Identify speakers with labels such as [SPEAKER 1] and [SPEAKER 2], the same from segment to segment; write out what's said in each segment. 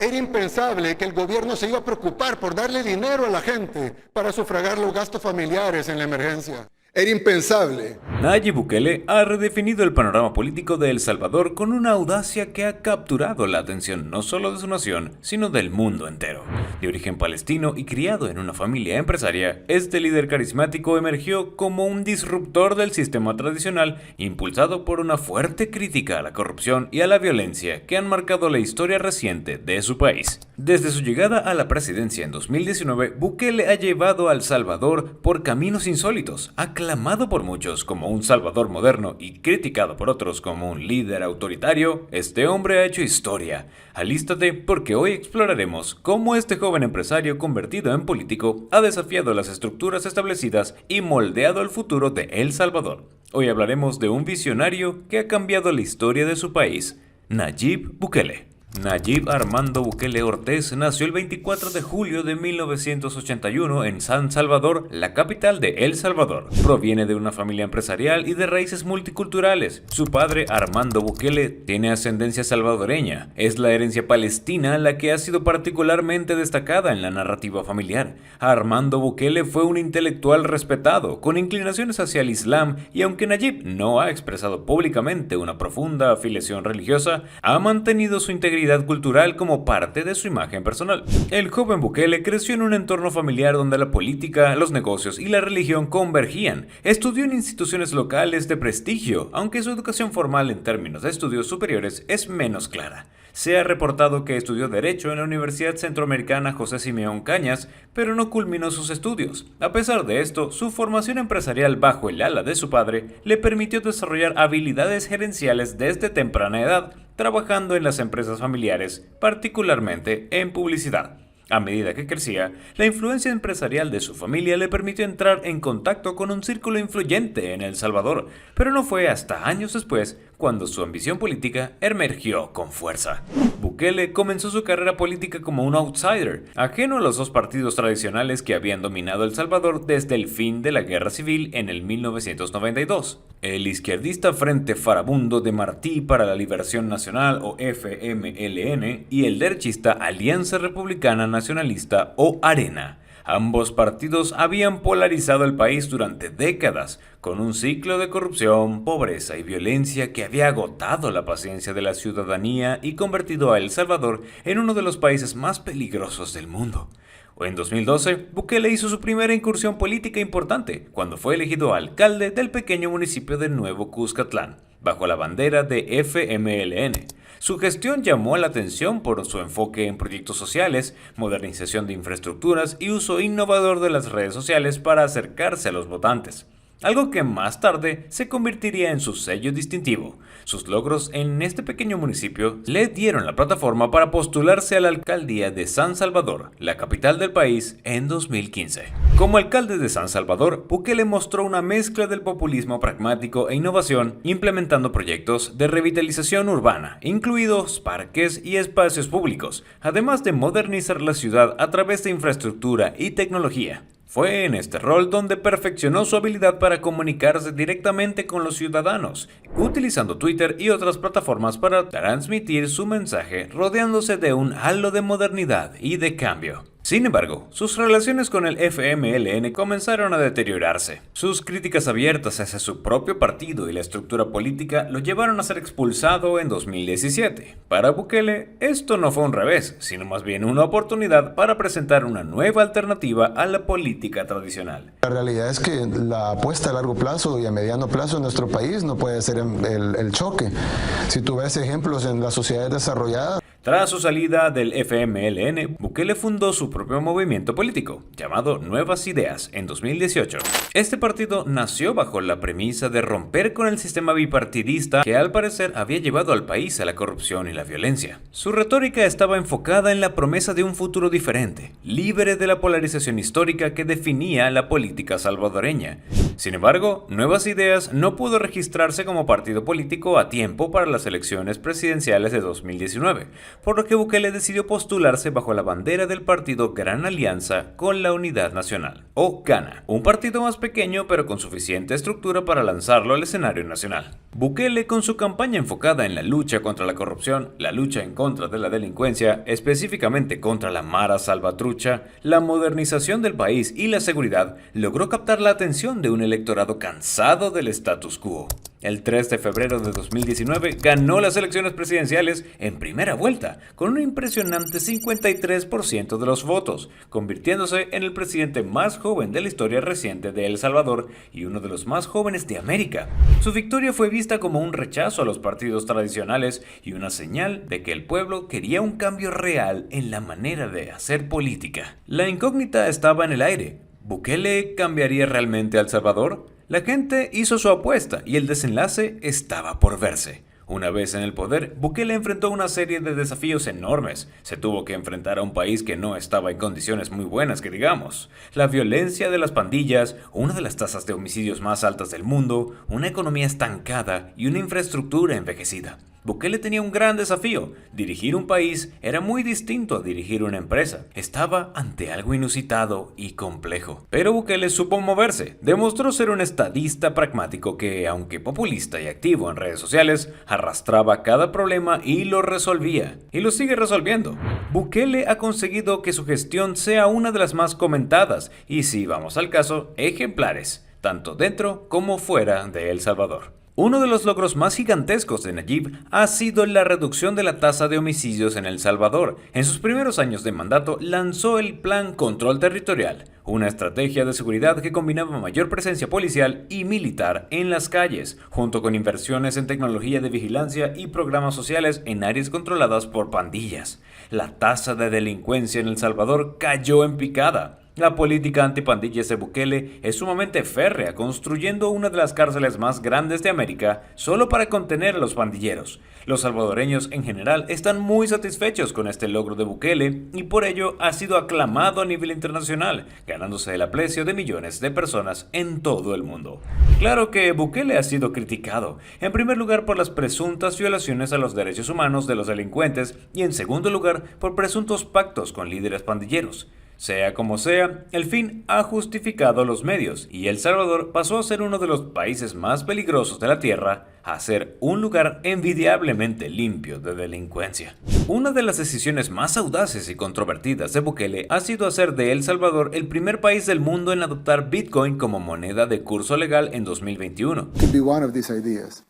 [SPEAKER 1] Era impensable que el gobierno se iba a preocupar por darle dinero a la gente para sufragar los gastos familiares en la emergencia. Era impensable.
[SPEAKER 2] Nayib Bukele ha redefinido el panorama político de El Salvador con una audacia que ha capturado la atención no solo de su nación, sino del mundo entero. De origen palestino y criado en una familia empresaria, este líder carismático emergió como un disruptor del sistema tradicional, impulsado por una fuerte crítica a la corrupción y a la violencia que han marcado la historia reciente de su país. Desde su llegada a la presidencia en 2019, Bukele ha llevado a El Salvador por caminos insólitos, aclamado por muchos como un Salvador moderno y criticado por otros como un líder autoritario. Este hombre ha hecho historia. Alístate porque hoy exploraremos cómo este joven empresario convertido en político ha desafiado las estructuras establecidas y moldeado el futuro de El Salvador. Hoy hablaremos de un visionario que ha cambiado la historia de su país, Nayib Bukele. Nayib Armando Bukele Ortiz nació el 24 de julio de 1981 en San Salvador, la capital de El Salvador. Proviene de una familia empresarial y de raíces multiculturales. Su padre, Armando Bukele, tiene ascendencia salvadoreña. Es la herencia palestina la que ha sido particularmente destacada en la narrativa familiar. Armando Bukele fue un intelectual respetado, con inclinaciones hacia el Islam, y aunque Nayib no ha expresado públicamente una profunda afiliación religiosa, ha mantenido su integridad cultural como parte de su imagen personal. El joven Bukele creció en un entorno familiar donde la política, los negocios y la religión convergían. Estudió en instituciones locales de prestigio, aunque su educación formal en términos de estudios superiores es menos clara. Se ha reportado que estudió Derecho en la Universidad Centroamericana José Simeón Cañas, pero no culminó sus estudios. A pesar de esto, su formación empresarial bajo el ala de su padre le permitió desarrollar habilidades gerenciales desde temprana edad, trabajando en las empresas familiares, particularmente en publicidad. A medida que crecía, la influencia empresarial de su familia le permitió entrar en contacto con un círculo influyente en El Salvador, pero no fue hasta años después cuando su ambición política emergió con fuerza. Bukele comenzó su carrera política como un outsider, ajeno a los dos partidos tradicionales que habían dominado El Salvador desde el fin de la Guerra Civil en el 1992. El izquierdista Frente Farabundo de Martí para la Liberación Nacional o FMLN y el derechista Alianza Republicana Nacionalista o ARENA. Ambos partidos habían polarizado el país durante décadas, con un ciclo de corrupción, pobreza y violencia que había agotado la paciencia de la ciudadanía y convertido a El Salvador en uno de los países más peligrosos del mundo. En 2012, Bukele hizo su primera incursión política importante cuando fue elegido alcalde del pequeño municipio de Nuevo Cuscatlán, bajo la bandera de FMLN. Su gestión llamó la atención por su enfoque en proyectos sociales, modernización de infraestructuras y uso innovador de las redes sociales para acercarse a los votantes, algo que más tarde se convertiría en su sello distintivo. Sus logros en este pequeño municipio le dieron la plataforma para postularse a la alcaldía de San Salvador, la capital del país, en 2015. Como alcalde de San Salvador, Bukele mostró una mezcla del populismo pragmático e innovación, implementando proyectos de revitalización urbana, incluidos parques y espacios públicos, además de modernizar la ciudad a través de infraestructura y tecnología. Fue en este rol donde perfeccionó su habilidad para comunicarse directamente con los ciudadanos, utilizando Twitter y otras plataformas para transmitir su mensaje, rodeándose de un halo de modernidad y de cambio. Sin embargo, sus relaciones con el FMLN comenzaron a deteriorarse. Sus críticas abiertas hacia su propio partido y la estructura política lo llevaron a ser expulsado en 2017. Para Bukele, esto no fue un revés, sino más bien una oportunidad para presentar una nueva alternativa a la política tradicional.
[SPEAKER 3] La realidad es que la apuesta a largo plazo y a mediano plazo en nuestro país no puede ser el choque. Si tú ves ejemplos en las sociedades desarrolladas,
[SPEAKER 2] tras su salida del FMLN, Bukele fundó su propio movimiento político, llamado Nuevas Ideas, en 2018. Este partido nació bajo la premisa de romper con el sistema bipartidista que al parecer había llevado al país a la corrupción y la violencia. Su retórica estaba enfocada en la promesa de un futuro diferente, libre de la polarización histórica que definía la política salvadoreña. Sin embargo, Nuevas Ideas no pudo registrarse como partido político a tiempo para las elecciones presidenciales de 2019, por lo que Bukele decidió postularse bajo la bandera del partido Gran Alianza con la Unidad Nacional, o GANA, un partido más pequeño pero con suficiente estructura para lanzarlo al escenario nacional. Bukele, con su campaña enfocada en la lucha contra la corrupción, la lucha en contra de la delincuencia, específicamente contra la Mara Salvatrucha, la modernización del país y la seguridad, logró captar la atención de un electorado cansado del status quo. El 3 de febrero de 2019 ganó las elecciones presidenciales en primera vuelta, con un impresionante 53% de los votos, convirtiéndose en el presidente más joven de la historia reciente de El Salvador y uno de los más jóvenes de América. Su victoria fue vista como un rechazo a los partidos tradicionales y una señal de que el pueblo quería un cambio real en la manera de hacer política. La incógnita estaba en el aire. ¿Bukele cambiaría realmente a El Salvador? La gente hizo su apuesta y el desenlace estaba por verse. Una vez en el poder, Bukele enfrentó una serie de desafíos enormes. Se tuvo que enfrentar a un país que no estaba en condiciones muy buenas, que digamos. La violencia de las pandillas, una de las tasas de homicidios más altas del mundo, una economía estancada y una infraestructura envejecida. Bukele tenía un gran desafío. Dirigir un país era muy distinto a dirigir una empresa. Estaba ante algo inusitado y complejo. Pero Bukele supo moverse. Demostró ser un estadista pragmático que, aunque populista y activo en redes sociales, arrastraba cada problema y lo resolvía. Y lo sigue resolviendo. Bukele ha conseguido que su gestión sea una de las más comentadas y, si vamos al caso, ejemplares, tanto dentro como fuera de El Salvador. Uno de los logros más gigantescos de Nayib ha sido la reducción de la tasa de homicidios en El Salvador. En sus primeros años de mandato lanzó el Plan Control Territorial, una estrategia de seguridad que combinaba mayor presencia policial y militar en las calles, junto con inversiones en tecnología de vigilancia y programas sociales en áreas controladas por pandillas. La tasa de delincuencia en El Salvador cayó en picada. La política antipandillas de Bukele es sumamente férrea, construyendo una de las cárceles más grandes de América solo para contener a los pandilleros. Los salvadoreños en general están muy satisfechos con este logro de Bukele y por ello ha sido aclamado a nivel internacional, ganándose el aprecio de millones de personas en todo el mundo. Claro que Bukele ha sido criticado, en primer lugar por las presuntas violaciones a los derechos humanos de los delincuentes y en segundo lugar por presuntos pactos con líderes pandilleros. Sea como sea, el fin ha justificado los medios y El Salvador pasó a ser uno de los países más peligrosos de la tierra a ser un lugar envidiablemente limpio de delincuencia. Una de las decisiones más audaces y controvertidas de Bukele ha sido hacer de El Salvador el primer país del mundo en adoptar Bitcoin como moneda de curso legal en 2021.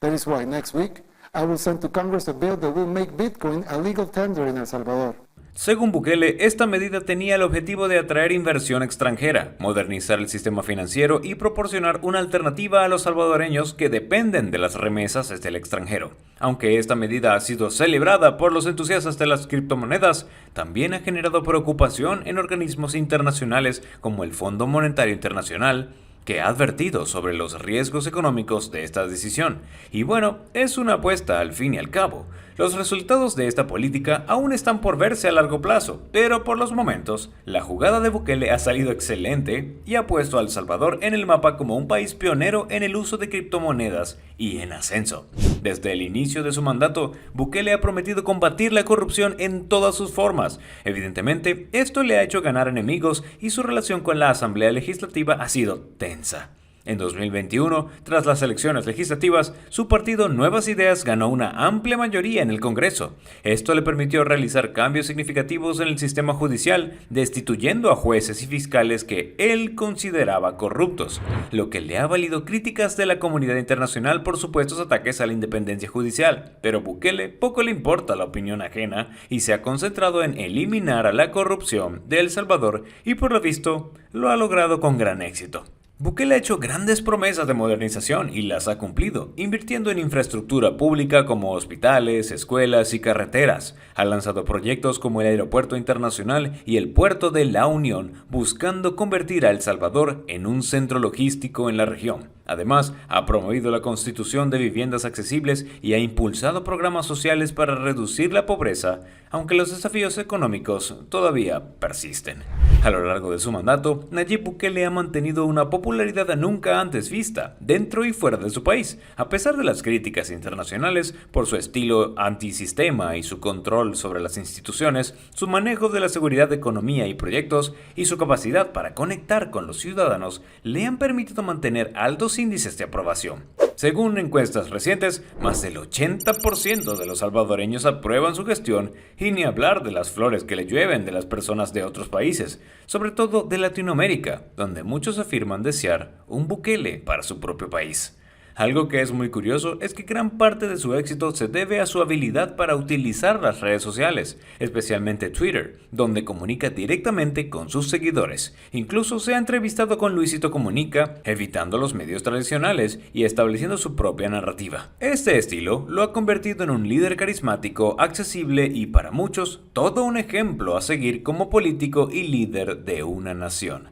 [SPEAKER 1] That is why next week I will send to Congress a bill that will make Bitcoin a legal tender in El Salvador.
[SPEAKER 2] Según Bukele, esta medida tenía el objetivo de atraer inversión extranjera, modernizar el sistema financiero y proporcionar una alternativa a los salvadoreños que dependen de las remesas desde el extranjero. Aunque esta medida ha sido celebrada por los entusiastas de las criptomonedas, también ha generado preocupación en organismos internacionales como el Fondo Monetario Internacional, que ha advertido sobre los riesgos económicos de esta decisión. Y bueno, es una apuesta al fin y al cabo. Los resultados de esta política aún están por verse a largo plazo, pero por los momentos, la jugada de Bukele ha salido excelente y ha puesto a El Salvador en el mapa como un país pionero en el uso de criptomonedas y en ascenso. Desde el inicio de su mandato, Bukele ha prometido combatir la corrupción en todas sus formas. Evidentemente, esto le ha hecho ganar enemigos y su relación con la Asamblea Legislativa ha sido tensa. En 2021, tras las elecciones legislativas, su partido Nuevas Ideas ganó una amplia mayoría en el Congreso. Esto le permitió realizar cambios significativos en el sistema judicial, destituyendo a jueces y fiscales que él consideraba corruptos, lo que le ha valido críticas de la comunidad internacional por supuestos ataques a la independencia judicial. Pero Bukele poco le importa la opinión ajena y se ha concentrado en eliminar a la corrupción de El Salvador y por lo visto lo ha logrado con gran éxito. Bukele ha hecho grandes promesas de modernización y las ha cumplido, invirtiendo en infraestructura pública como hospitales, escuelas y carreteras. Ha lanzado proyectos como el Aeropuerto Internacional y el Puerto de la Unión, buscando convertir a El Salvador en un centro logístico en la región. Además, ha promovido la constitución de viviendas accesibles y ha impulsado programas sociales para reducir la pobreza, aunque los desafíos económicos todavía persisten. A lo largo de su mandato, Nayib Bukele ha mantenido una popularidad nunca antes vista, dentro y fuera de su país, a pesar de las críticas internacionales por su estilo antisistema y su control sobre las instituciones, su manejo de la seguridad de economía y proyectos y su capacidad para conectar con los ciudadanos le han permitido mantener altos índices de aprobación. Según encuestas recientes, más del 80% de los salvadoreños aprueban su gestión, y ni hablar de las flores que le llueven de las personas de otros países, sobre todo de Latinoamérica, donde muchos afirman desear un Bukele para su propio país. Algo que es muy curioso es que gran parte de su éxito se debe a su habilidad para utilizar las redes sociales, especialmente Twitter, donde comunica directamente con sus seguidores. Incluso se ha entrevistado con Luisito Comunica, evitando los medios tradicionales y estableciendo su propia narrativa. Este estilo lo ha convertido en un líder carismático, accesible y para muchos todo un ejemplo a seguir como político y líder de una nación.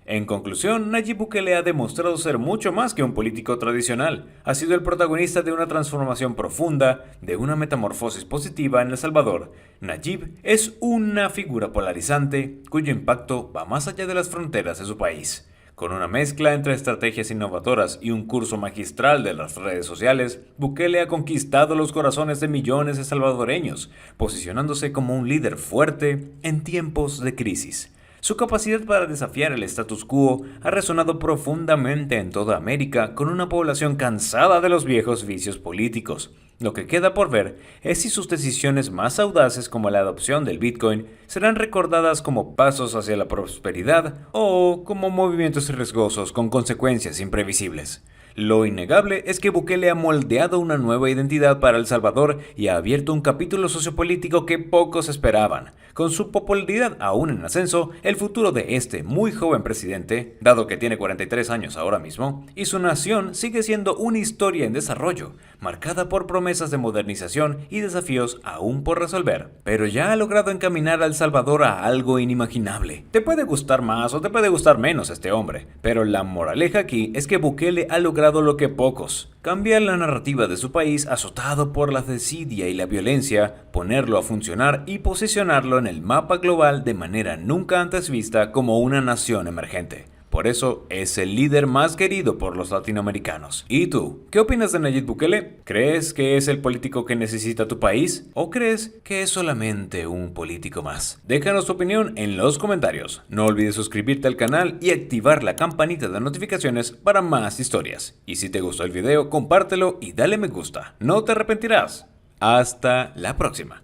[SPEAKER 2] En conclusión, Nayib Bukele ha demostrado ser mucho más que un político tradicional. Ha sido el protagonista de una transformación profunda, de una metamorfosis positiva en El Salvador. Nayib es una figura polarizante, cuyo impacto va más allá de las fronteras de su país. Con una mezcla entre estrategias innovadoras y un curso magistral de las redes sociales, Bukele ha conquistado los corazones de millones de salvadoreños, posicionándose como un líder fuerte en tiempos de crisis. Su capacidad para desafiar el status quo ha resonado profundamente en toda América, con una población cansada de los viejos vicios políticos. Lo que queda por ver es si sus decisiones más audaces, como la adopción del Bitcoin, serán recordadas como pasos hacia la prosperidad o como movimientos riesgosos con consecuencias imprevisibles. Lo innegable es que Bukele ha moldeado una nueva identidad para El Salvador y ha abierto un capítulo sociopolítico que pocos esperaban. Con su popularidad aún en ascenso, el futuro de este muy joven presidente, dado que tiene 43 años ahora mismo, y su nación sigue siendo una historia en desarrollo, marcada por promesas de modernización y desafíos aún por resolver. Pero ya ha logrado encaminar a El Salvador a algo inimaginable. Te puede gustar más o te puede gustar menos este hombre, pero la moraleja aquí es que Bukele ha logrado lo que pocos: cambiar la narrativa de su país azotado por la desidia y la violencia, ponerlo a funcionar y posicionarlo en el mapa global de manera nunca antes vista como una nación emergente. Por eso es el líder más querido por los latinoamericanos. ¿Y tú? ¿Qué opinas de Nayib Bukele? ¿Crees que es el político que necesita tu país? ¿O crees que es solamente un político más? Déjanos tu opinión en los comentarios. No olvides suscribirte al canal y activar la campanita de notificaciones para más historias. Y si te gustó el video, compártelo y dale me gusta. No te arrepentirás. Hasta la próxima.